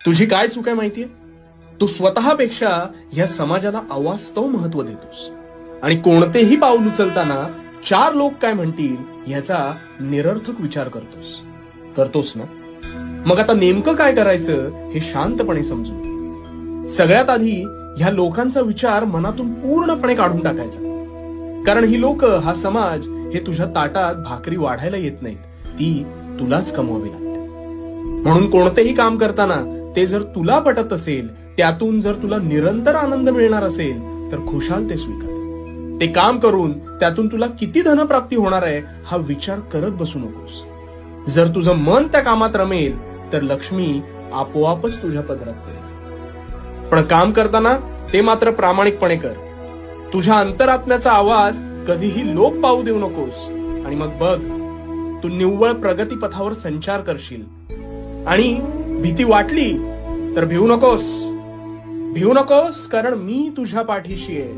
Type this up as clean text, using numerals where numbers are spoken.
तुझी काय चूक आहे माहितीये? तू स्वतःपेक्षा या समाजाला अवास्तव महत्व देतोस आणि कोणतेही पाऊल उचलताना 4 लोक काय म्हणतील ह्याचा निरर्थक विचार करतोस ना? मग आता नेमकं काय करायचं हे शांतपणे समजून घे. सगळ्यात आधी ह्या लोकांचा विचार मनातून पूर्णपणे काढून टाकायचा. कारण ही लोक, हा समाज हे तुझ्या ताटात भाकरी वाढायला येत नाहीत, ती तुलाच कमवावी लागते. म्हणून कोणतेही काम करताना ते जर तुला पटत असेल, त्यातून जर तुला निरंतर आनंद मिळणार असेल, तर खुशाल ते स्वीकार. ते काम करून त्यातून तुला किती धनप्राप्ती होणार आहे हा विचार करत बसू नकोस. जर तुझं मन त्या कामात रमेल तर लक्ष्मी आपोआपच तुझ्या पदरात पडेल. पण काम करताना ते मात्र प्रामाणिकपणे कर. तुझ्या अंतरात्म्याचा आवाज कधीही लोप पाहू देऊ नकोस. आणि मग बघ, तू निव्वळ प्रगतीपथावर संचार करशील. आणि भीती वाटली तर भिवू नकोस, कारण मी तुझ्या पाठीशी आहे.